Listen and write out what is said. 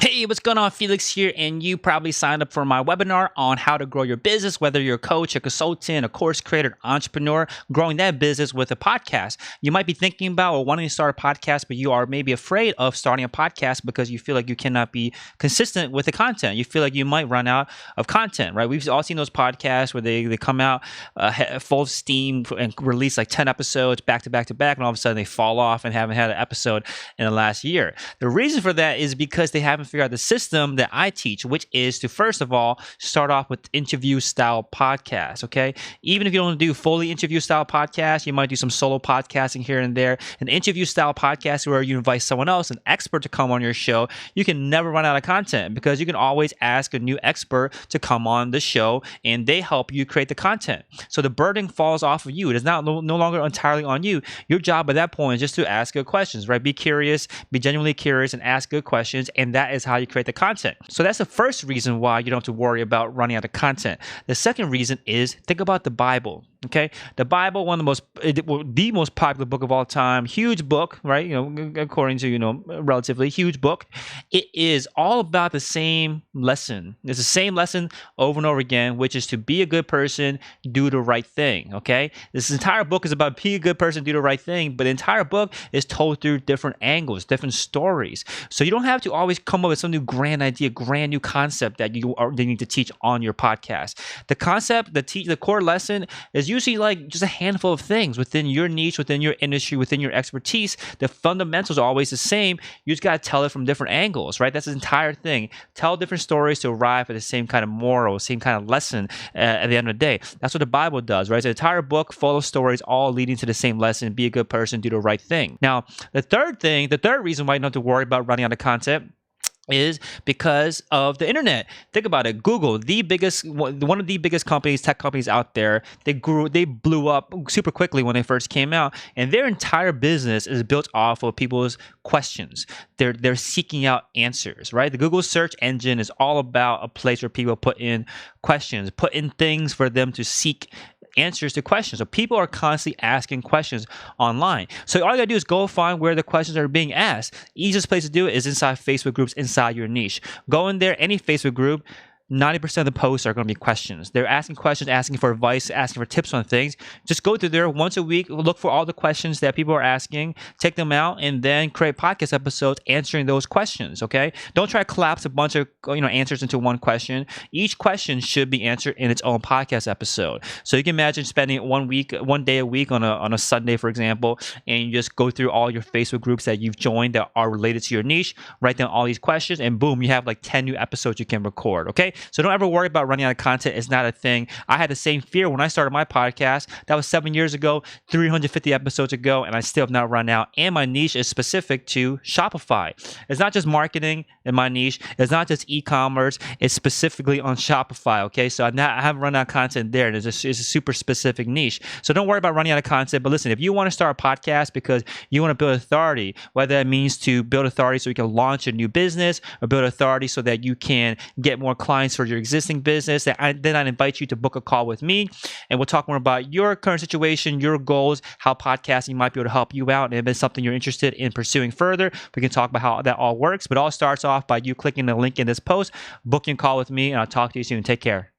Hey, what's going on? Felix here, and you probably signed up for my webinar on how to grow your business, whether you're a coach, a consultant, a course creator, entrepreneur, growing that business with a podcast. You might be thinking about or wanting to start a podcast, but you are maybe afraid of starting a podcast because you feel like you cannot be consistent with the content. You feel like you might run out of content, right? We've all seen those podcasts where they come out full of steam and release like 10 episodes back to back to back, and all of a sudden they fall off and haven't had an episode in the last year. The reason for that is because they haven't figure out the system that I teach, which is to first of all start off with interview style podcasts. Okay, even if you don't do fully interview style podcasts, you might do some solo podcasting here and there. An interview style podcast where you invite someone else, an expert, to come on your show. You can never run out of content because you can always ask a new expert to come on the show, and they help you create the content. So the burden falls off of you. It is not no longer entirely on you. Your job at that point is just to ask good questions, right? Be curious, be genuinely curious, and ask good questions, and that is how you create the content. So that's the first reason why you don't have to worry about running out of content. The second reason is think about the Bible. Okay, the Bible, the most popular book of all time, huge book, right? According to relatively huge book. It is all about the same lesson. It's the same lesson over and over again, which is to be a good person, do the right thing. Okay, this entire book is about be a good person, do the right thing, but the entire book is told through different angles, different stories. So you don't have to always come up with some new grand idea, grand new concept that you need to teach on your podcast. The concept, the core lesson is usually like just a handful of things within your niche, within your industry, within your expertise. The fundamentals are always the same. You just got to tell it from different angles, right? That's the entire thing. Tell different stories to arrive at the same kind of moral, same kind of lesson at the end of the day. That's what the Bible does, right? It's an entire book full of stories all leading to the same lesson: be a good person, do the right thing. Now, the third reason why you don't have to worry about running out of content is because of the internet. Think about it. Google, one of the biggest companies, tech companies out there, they blew up super quickly when they first came out, and their entire business is built off of people's questions. They're seeking out answers, right? The Google search engine is all about a place where people put in questions, put in things for them to seek answers to questions. So people are constantly asking questions online. So all you gotta do is go find where the questions are being asked. Easiest place to do it is inside Facebook groups, inside your niche. Go in there, any Facebook group. 90% of the posts are going to be questions. They're asking questions, asking for advice, asking for tips on things. Just go through there once a week, look for all the questions that people are asking, take them out, and then create podcast episodes answering those questions, okay? Don't try to collapse a bunch of answers into one question. Each question should be answered in its own podcast episode. So you can imagine spending one day a week on a Sunday, for example, and you just go through all your Facebook groups that you've joined that are related to your niche, write down all these questions, and boom, you have like 10 new episodes you can record, okay? So don't ever worry about running out of content. It's not a thing. I had the same fear when I started my podcast. That was 7 years ago, 350 episodes ago, and I still have not run out. And my niche is specific to Shopify. It's not just marketing in my niche. It's not just e-commerce. It's specifically on Shopify, okay? So I haven't run out of content there. It's a super specific niche. So don't worry about running out of content. But listen, if you want to start a podcast because you want to build authority, whether that means to build authority so you can launch a new business or build authority so that you can get more clients for your existing business, then I invite you to book a call with me, and we'll talk more about your current situation, your goals, how podcasting might be able to help you out, and if it's something you're interested in pursuing further, we can talk about how that all works. But it all starts off by you clicking the link in this post, booking a call with me, and I'll talk to you soon. Take care.